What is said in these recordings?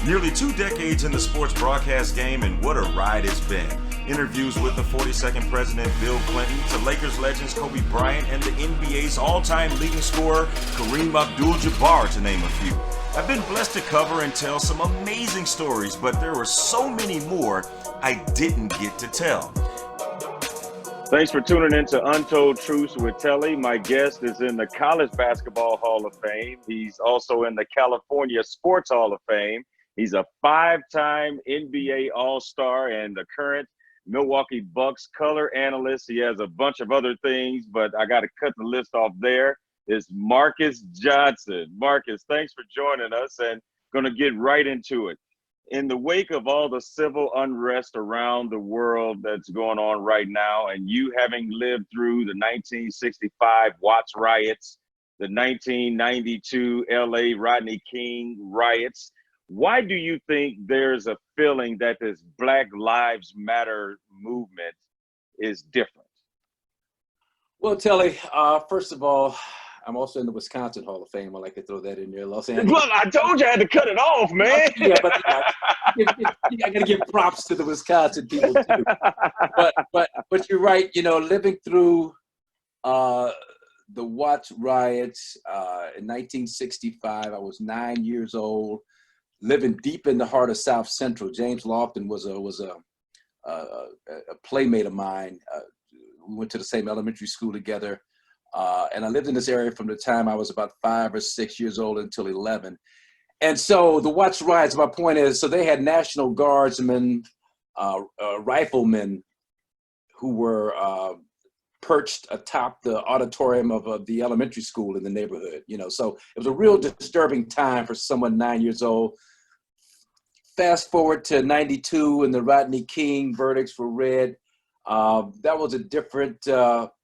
Nearly 2 decades in the sports broadcast game, and what a ride it's been. Interviews with the 42nd President Bill Clinton, to Lakers legends Kobe Bryant, and the NBA's all-time leading scorer Kareem Abdul-Jabbar, to name a few. I've been blessed to cover and tell some amazing stories, but there were so many more I didn't get to tell. Thanks for tuning in to Untold Truths with Telly. My guest is in the College Basketball Hall of Fame. He's also in the California Sports Hall of Fame. He's a 5-time NBA All-Star and the current Milwaukee Bucks color analyst. He has a bunch of other things, but I got to cut the list off there. It's Marques Johnson. Marques, thanks for joining us, and going to get right into it. In the wake of all the civil unrest around the world that's going on right now, and you having lived through the 1965 Watts riots, the 1992 LA Rodney King riots, why do you think there's a feeling that this Black Lives Matter movement is different? Well, Telly, first of all, I'm also in the Wisconsin Hall of Fame. I like to throw that in there. Los Angeles. Well, I told you I had to cut it off, man. Yeah, but I got to give props to the Wisconsin people too. But you're right. You know, living through the Watts riots in 1965, I was 9 years old. Living deep in the heart of South Central. James Lofton was a playmate of mine. We went to the same elementary school together. And I lived in this area from the time I was about 5 or 6 years old until 11. And so the Watts riots, my point is, so they had National Guardsmen, riflemen who were perched atop the auditorium of the elementary school in the neighborhood. You know, so it was a real disturbing time for someone 9 years old. Fast forward to 92 and the Rodney King verdicts were read. That was a different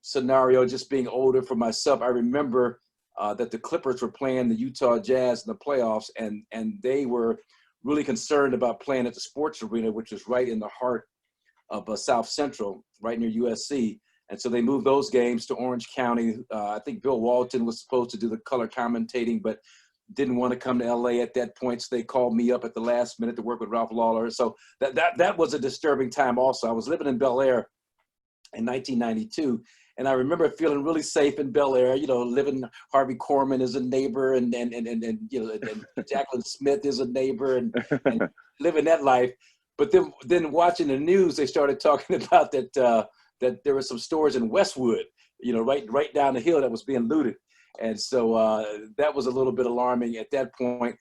scenario, just being older for myself. I remember that the Clippers were playing the Utah Jazz in the playoffs, and they were really concerned about playing at the sports arena, which is right in the heart of South Central, right near USC. And so they moved those games to Orange County. I think Bill Walton was supposed to do the color commentating, but didn't want to come to LA at that point. So they called me up at the last minute to work with Ralph Lawler. So that was a disturbing time also. I was living in Bel Air in 1992. And I remember feeling really safe in Bel Air, you know, living, Harvey Korman is a neighbor, and you know, and Jacqueline Smith is a neighbor, and living that life. But then watching the news, they started talking about that there were some stores in Westwood, you know, right down the hill that was being looted. And so that was a little bit alarming at that point.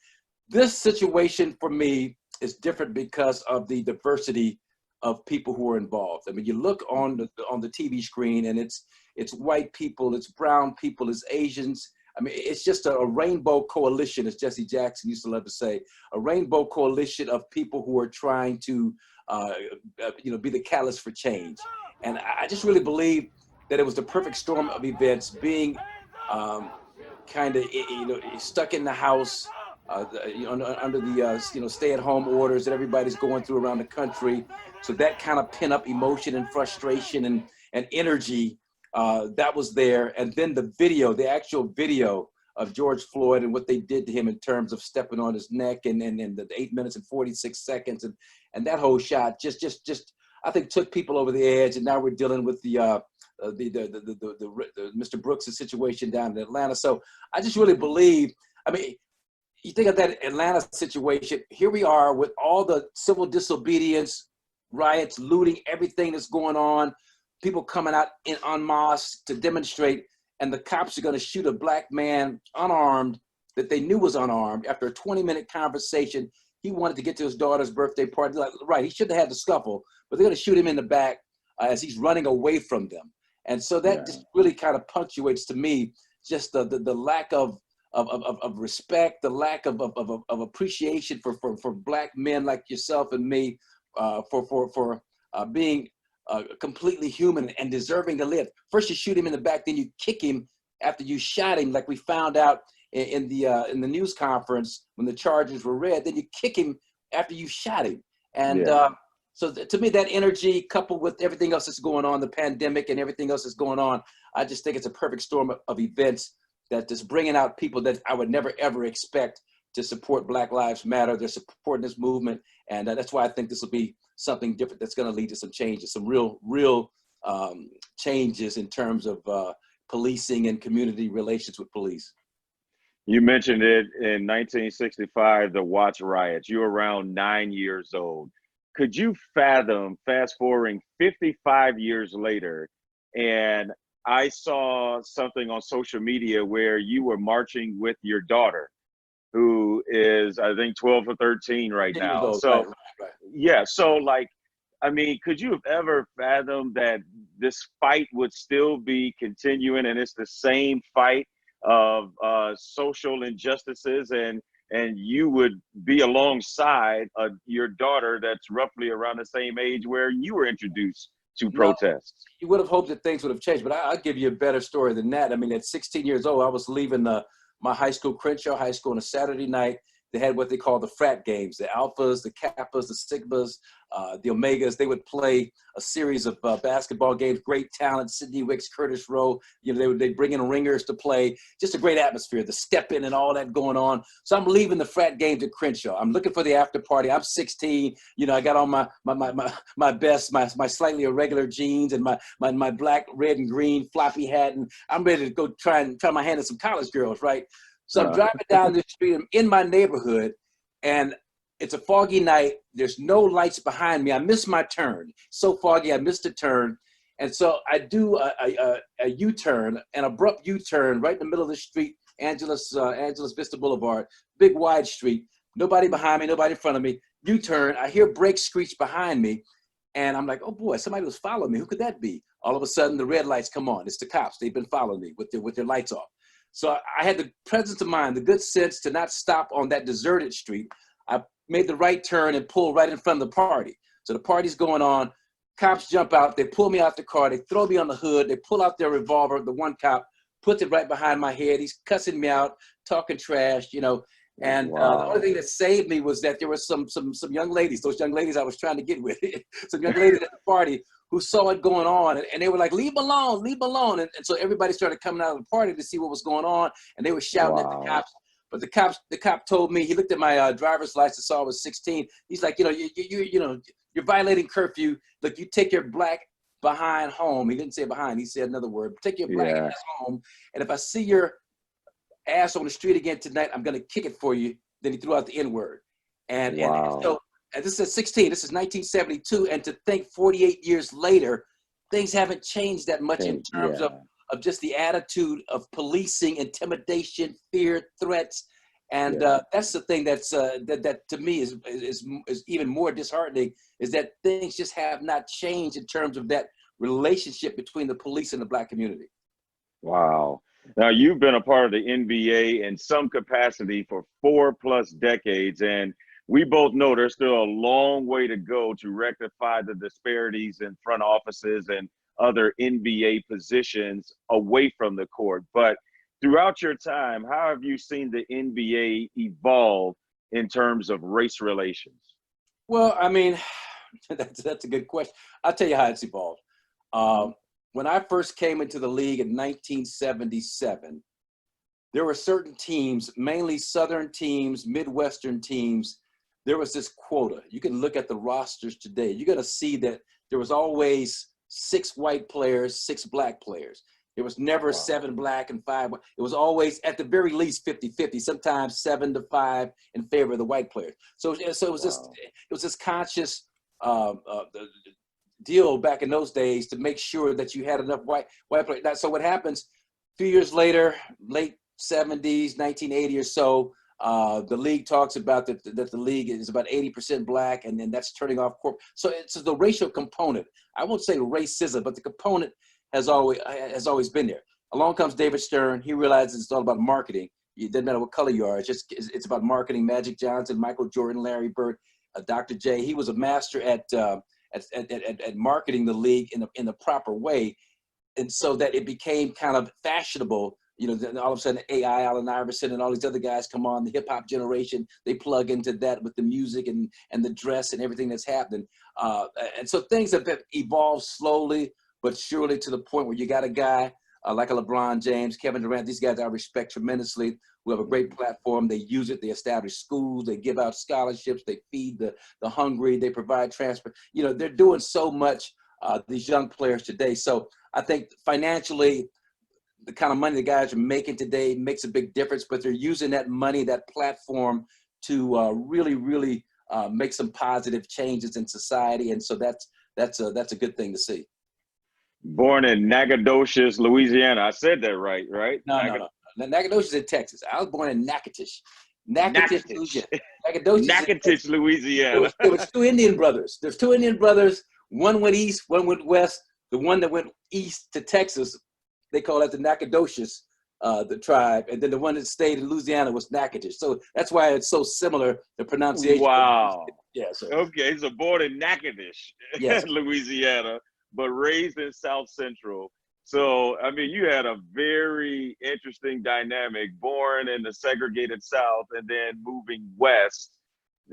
This situation for me is different because of the diversity of people who are involved. I mean, you look on the TV screen, and it's white people, it's brown people, it's Asians. I mean, it's just a rainbow coalition, as Jesse Jackson used to love to say, a rainbow coalition of people who are trying to, you know, be the catalyst for change. And I just really believe that it was the perfect storm of events, being kind of, you know, stuck in the house, you know, under the you know, stay-at-home orders that everybody's going through around the country. So that kind of pent-up emotion and frustration and energy that was there. And then the actual video of George Floyd and what they did to him in terms of stepping on his neck, and the 8 minutes and 46 seconds, and that whole shot just I think took people over the edge. And now we're dealing with the Mr. Brooks' situation down in Atlanta. So I just really believe, I mean, you think of that Atlanta situation, here we are with all the civil disobedience, riots, looting, everything that's going on, people coming out en masse to demonstrate, and the cops are going to shoot a black man unarmed that they knew was unarmed after a 20-minute conversation. He wanted to get to his daughter's birthday party. Like, right, he shouldn't have had the scuffle, but they're going to shoot him in the back as he's running away from them. And so that just really kind of punctuates to me just the lack of respect, the lack of appreciation for black men like yourself and me, for being completely human and deserving to live. First you shoot him in the back, then you kick him after you shot him, like we found out in the news conference when the charges were read. Then you kick him after you shot him. And so to me, that energy coupled with everything else that's going on, the pandemic and everything else that's going on, I just think it's a perfect storm of events that is bringing out people that I would never, ever expect to support Black Lives Matter. They're supporting this movement. And that's why I think this will be something different that's going to lead to some changes, some real changes in terms of policing and community relations with police. You mentioned it in 1965, the Watts riots. You were around 9 years old. Could you fathom fast forwarding 55 years later, and I saw something on social media where you were marching with your daughter, who is, I think, 12 or 13 right 10 years now. old, So, right. yeah. So, like, I mean, could you have ever fathomed that this fight would still be continuing, and it's the same fight of social injustices, and you would be alongside your daughter that's roughly around the same age where you were introduced to No, protests? you would have hoped that things would have changed, but I'll give you a better story than that. I mean, at 16 years old, I was leaving my high school, Crenshaw High School, on a Saturday night. They had what they call the frat games, the Alphas, the Kappas, the Sigmas, the Omegas. They would play a series of basketball games, great talent, Sidney Wicks, Curtis Rowe. You know, they'd bring in ringers to play, just a great atmosphere, the step-in and all that going on. So I'm leaving the frat games at Crenshaw. I'm looking for the after party. I'm 16. You know, I got on my best, my slightly irregular jeans and my black, red, and green floppy hat, and I'm ready to go try my hand at some college girls, right? So I'm driving down the street. I'm in my neighborhood, and it's a foggy night. There's no lights behind me. I missed my turn. So foggy, I missed a turn. And so I do a U-turn, an abrupt U-turn right in the middle of the street, Angeles Vista Boulevard, big wide street. Nobody behind me, nobody in front of me. U-turn, I hear brakes screech behind me. And I'm like, oh boy, somebody was following me. Who could that be? All of a sudden, the red lights come on. It's the cops. They've been following me with their lights off. So I had the presence of mind, the good sense to not stop on that deserted street. I made the right turn and pulled right in front of the party. So the party's going on. Cops jump out. They pull me out the car. They throw me on the hood. They pull out their revolver. The one cop puts it right behind my head. He's cussing me out, talking trash, you know. And the only thing that saved me was that there were some young ladies, those young ladies I was trying to get with, some young ladies at the party who saw it going on, and they were like, leave alone, leave alone. And so everybody started coming out of the party to see what was going on, and they were shouting at the cops. But the cop told me, he looked at my driver's license, saw I was 16. He's like, you're violating curfew. Look, you take your black behind home. He didn't say behind, he said another word. Take your black ass home, and if I see your ass on the street again tonight, I'm gonna kick it for you. Then he threw out the N-word. And so, and this is at 16, this is 1972, and to think 48 years later, things haven't changed that much in terms of just the attitude of policing, intimidation, fear, threats. And that's the thing that's that to me is even more disheartening, is that things just have not changed in terms of that relationship between the police and the Black community. Wow. Now, you've been a part of the NBA in some capacity for 4+ decades, and we both know there's still a long way to go to rectify the disparities in front offices and other NBA positions away from the court. But throughout your time, how have you seen the NBA evolve in terms of race relations? Well, I mean, that's a good question. I'll tell you how it's evolved. When I first came into the league in 1977, there were certain teams, mainly Southern teams, Midwestern teams. There was this quota. You can look at the rosters today. You're going to see that there was always 6 white players, 6 Black players. There was never 7 Black and 5. It was always at the very least 50-50, sometimes 7-5 in favor of the white players. So it was this conscious deal back in those days to make sure that you had enough white players. So what happens a few years later, late 70s, 1980 or so, the league talks about that the league is about 80% Black, and then that's turning off corporate. So it's the racial component. I won't say racism, but the component has always been there. Along comes David Stern. He realizes it's all about marketing. It doesn't matter what color you are. It's about marketing. Magic Johnson, Michael Jordan, Larry Bird, Dr. J. He was a master at marketing the league in the proper way, and so that it became kind of fashionable. You know, then all of a sudden AI, Allen Iverson, and all these other guys come on, the hip hop generation. They plug into that with the music and the dress and everything that's happening. And so things have evolved slowly but surely to the point where you got a guy like a LeBron James, Kevin Durant, these guys I respect tremendously, who have a great platform. They use it, they establish schools, they give out scholarships, they feed the hungry, they provide transport. You know, they're doing so much, these young players today. So I think financially, the kind of money the guys are making today makes a big difference, but they're using that money, that platform to really make some positive changes in society. And so that's a good thing to see. Born in Nacogdoches, Louisiana. I said that right? No. Nacogdoches in Texas. I was born in Natchitoches, Louisiana. Natchitoches, Louisiana. There was two Indian brothers. There's two Indian brothers. One went east, one went west. The one that went east to Texas, they call that the Nacogdoches, the tribe. And then the one that stayed in Louisiana was Natchitoches. So that's why it's so similar, the pronunciation. Wow. Yeah. So. Okay, so born in Natchitoches, yes. Louisiana, but raised in South Central. So, I mean, you had a very interesting dynamic, born in the segregated South and then moving west,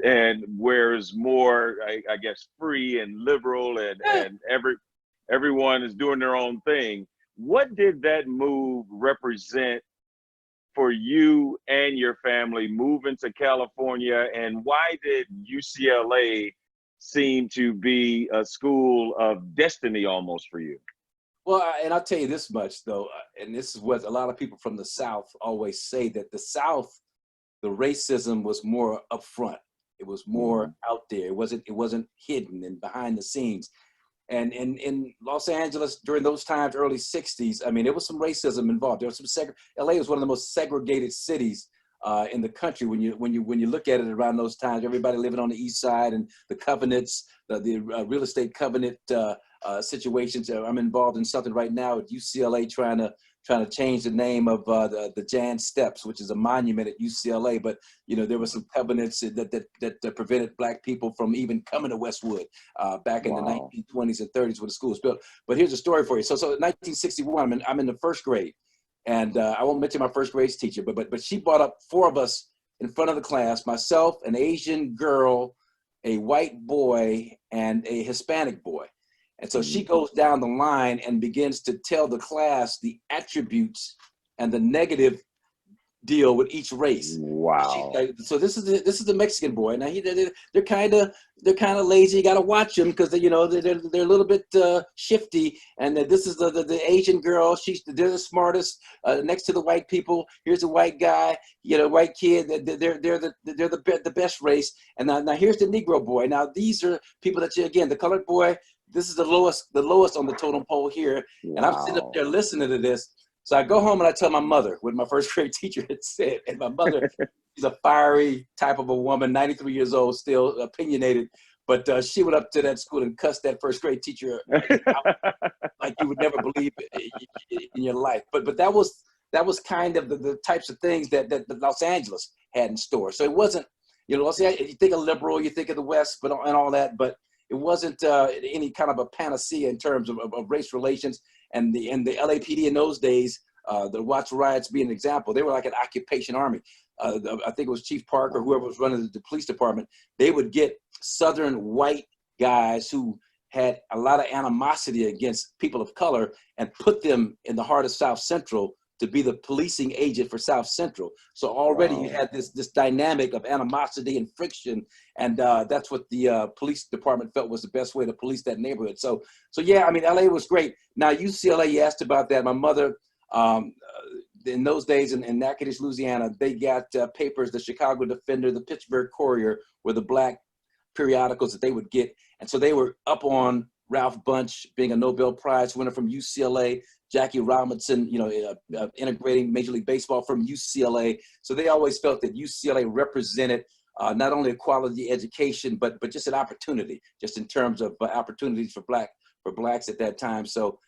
and where it's more, I guess, free and liberal, and everyone is doing their own thing. What did that move represent for you and your family moving to California, and why did UCLA seem to be a school of destiny almost for you? Well, and I'll tell you this much, though, and this is what a lot of people from the South always say, that the South, the racism was more upfront. It was more out there. It wasn't hidden and behind the scenes. And in Los Angeles during those times, early 60s, I mean, there was some racism involved. There was some LA was one of the most segregated cities in the country. When you look at it around those times, everybody living on the east side, and the covenants, the real estate covenant situations. I'm involved in something right now at UCLA trying to change the name of the Jan Steps, which is a monument at UCLA. But you know, there were some covenants that prevented Black people from even coming to Westwood back in the 1920s and 30s when the school was built. But here's a story for you. So in 1961, I'm in the first grade, and I won't mention my first grade teacher, but she brought up four of us in front of the class: myself, an Asian girl, a white boy, and a Hispanic boy. And so she goes down the line and begins to tell the class the attributes and the negative deal with each race. Wow. So this is the Mexican boy. Now they're kind of lazy. You got to watch them because they're a little bit shifty. And this is the Asian girl. They're the smartest. Next to the white people, here's a white guy. White kid. They're the best race. And now here's the Negro boy. Now these are people that the colored boy. This is the lowest on the totem pole here. Wow. And I'm sitting up there listening to this. So I go home and I tell my mother what my first grade teacher had said. And my mother, she's a fiery type of a woman, 93 years old, still opinionated. But she went up to that school and cussed that first grade teacher out like you would never believe in your life. But that was kind of the types of things that Los Angeles had in store. So it wasn't, you think of liberal, you think of the West, and all that, but it wasn't any kind of a panacea in terms of race relations. And the LAPD in those days, the Watts riots being an example, they were like an occupation army. I think it was Chief Parker, whoever was running the police department. They would get Southern white guys who had a lot of animosity against people of color and put them in the heart of South Central to be the policing agent for South Central. So already you had this dynamic of animosity and friction, and that's what the police department felt was the best way to police that neighborhood. So yeah, I mean, LA was great. Now UCLA, you asked about that. My mother, in those days in Natchitoches, Louisiana, they got papers, the Chicago Defender, the Pittsburgh Courier, were the Black periodicals that they would get. And so they were up on Ralph Bunche being a Nobel Prize winner from UCLA, Jackie Robinson, integrating Major League Baseball from UCLA. So they always felt that UCLA represented not only a quality education, but just an opportunity, just in terms of opportunities for blacks at that time. So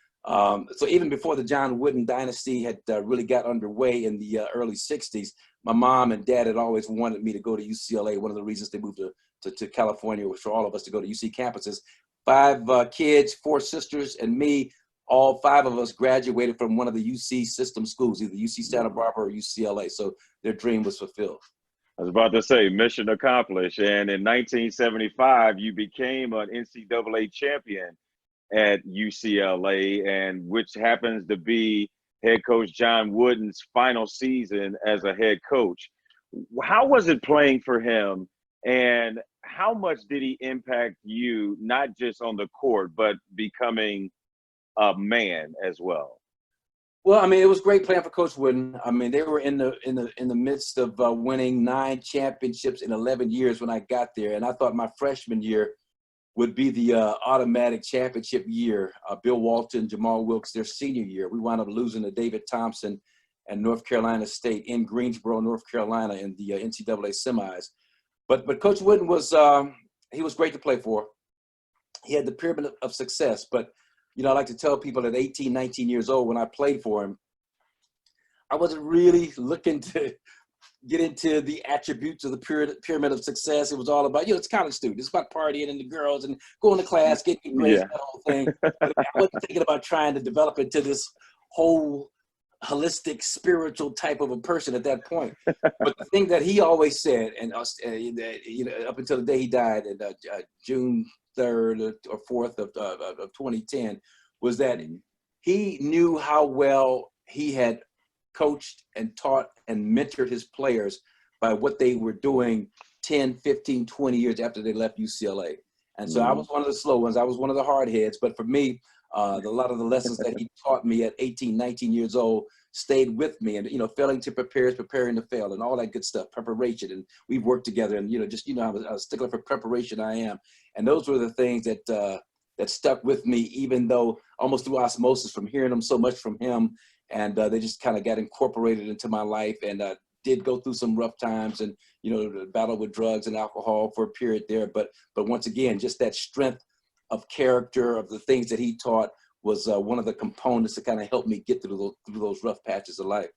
even before the John Wooden dynasty had really got underway in the early 60s, my mom and dad had always wanted me to go to UCLA. One of the reasons they moved to California was for all of us to go to UC campuses. 5 kids, 4 sisters, and me. All 5 of us graduated from one of the UC system schools, either UC Santa Barbara or UCLA. So their dream was fulfilled. I was about to say, mission accomplished. And in 1975, you became an NCAA champion at UCLA, and which happens to be head coach John Wooden's final season as a head coach. How was it playing for him, and how much did he impact you, not just on the court, but becoming a man as well? Well, I mean, it was great playing for Coach Wooden. I mean, they were in the midst of winning 9 championships in 11 years when I got there, and I thought my freshman year would be the automatic championship year. Bill Walton, Jamal Wilkes, their senior year. We wound up losing to David Thompson and North Carolina State in Greensboro, North Carolina, in the NCAA semis. But Coach Wooden was he was great to play for. He had the pyramid of success. But you know, I like to tell people at 18, 19 years old when I played for him, I wasn't really looking to get into the attributes of the pyramid of success. It was all about, you know, it's college student. It's about partying and the girls and going to class, getting grades, that whole thing. But I wasn't thinking about trying to develop into this whole holistic, spiritual type of a person at that point. But the thing that he always said, and you know, up until the day he died, in June 3rd or 4th of 2010, was that he knew how well he had coached and taught and mentored his players by what they were doing 10, 15, 20 years after they left UCLA. And so I was one of the slow ones. I was one of the hard heads. But for me, a lot of the lessons that he taught me at 18, 19 years old stayed with me. And, you know, failing to prepare is preparing to fail and all that good stuff, preparation. And we've worked together and, you know, just, you know, I was stickler for preparation I am. And those were the things that that stuck with me, even though almost through osmosis from hearing them so much from him. And they just kind of got incorporated into my life, and did go through some rough times and, you know, battle with drugs and alcohol for a period there. But once again, just that strength of character, of the things that he taught, was one of the components that kind of helped me get through those rough patches of life.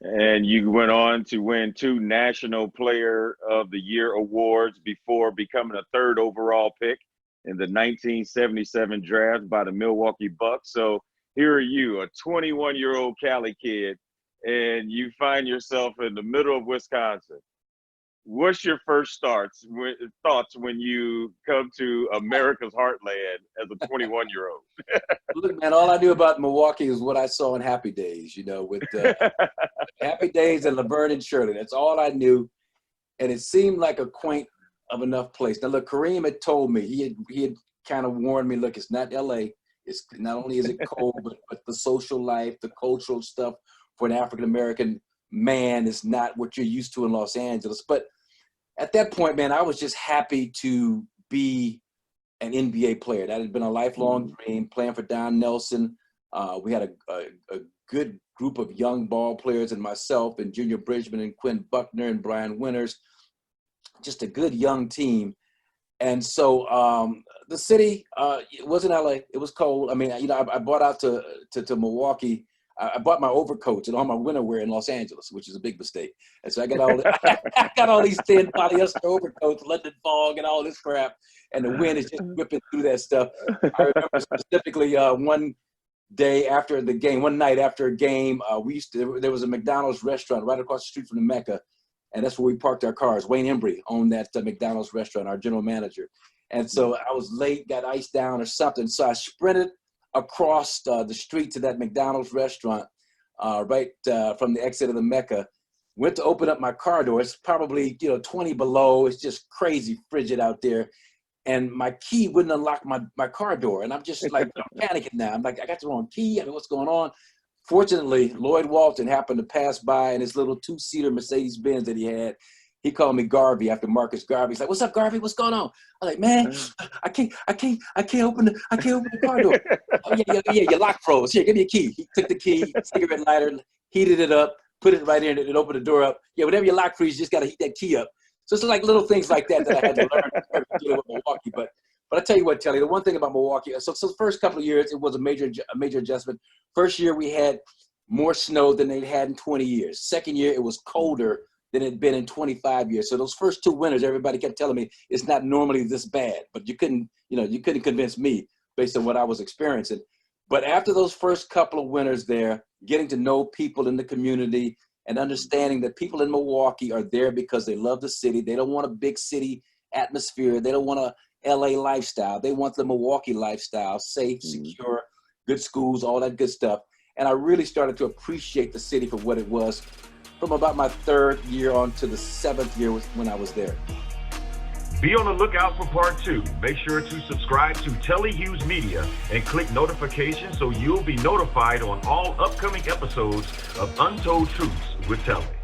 And you went on to win 2 National Player of the Year awards before becoming a 3rd overall pick in the 1977 draft by the Milwaukee Bucks. So here are you, a 21-year-old Cali kid, and you find yourself in the middle of Wisconsin. What's your first thoughts when you come to America's heartland as a 21-year-old? Look, man, all I knew about Milwaukee is what I saw in Happy Days, you know, with Happy Days and Laverne and Shirley. That's all I knew. And it seemed like a quaint of enough place. Now, look, Kareem had told me, he had kind of warned me, look, it's not L.A., it's not only is it cold, but the social life, the cultural stuff for an African-American man is not what you're used to in Los Angeles. But at that point, man, I was just happy to be an NBA player. That had been a lifelong dream, playing for Don Nelson. We had a good group of young ball players, and myself and Junior Bridgman and Quinn Buckner and Brian Winters, just a good young team. And so the city, it wasn't LA. It was cold. I mean, you know, I bought out to Milwaukee. I bought my overcoats and all my winter wear in Los Angeles, which is a big mistake. And so I got all these thin polyester overcoats, London fog, and all this crap. And the wind is just whipping through that stuff. I remember specifically one day after the game, one night after a game, there was a McDonald's restaurant right across the street from the Mecca. And that's where we parked our cars. Wayne Embry owned that McDonald's restaurant, our general manager. And so I was late, got iced down or something. So I sprinted across the street to that McDonald's restaurant right from the exit of the Mecca. Went to open up my car door. It's probably, you know, 20 below. It's just crazy frigid out there. And my key wouldn't unlock my car door. And I'm just like, I'm panicking now. I'm like, I got the wrong key. I mean, what's going on? Fortunately, Lloyd Walton happened to pass by in his little 2-seater Mercedes-Benz that he had. He called me Garvey after Marcus Garvey. He's like, "What's up, Garvey? What's going on?" I'm like, "Man, I can't open the car door." "Oh, yeah, your lock froze. Here, give me a key." He took the key, cigarette lighter, heated it up, put it right in, and opened the door up. Yeah, whatever your lock freeze, you just got to heat that key up. So it's like little things like that I had to learn dealing with Milwaukee. But I tell you what, Telly, the one thing about Milwaukee, so the first couple of years, it was a major adjustment. First year, we had more snow than they'd had in 20 years. Second year, it was colder than it had been in 25 years. So those first 2 winters, everybody kept telling me it's not normally this bad, but you couldn't convince me based on what I was experiencing. But after those first couple of winters there, getting to know people in the community and understanding that people in Milwaukee are there because they love the city. They don't want a big city atmosphere. They don't want a LA lifestyle. They want the Milwaukee lifestyle, safe, secure, good schools, all that good stuff. And I really started to appreciate the city for what it was from about my 3rd year on to the 7th year when I was there. Be on the lookout for part 2. Make sure to subscribe to Telly Hughes Media and click notifications so you'll be notified on all upcoming episodes of Untold Truths with Telly.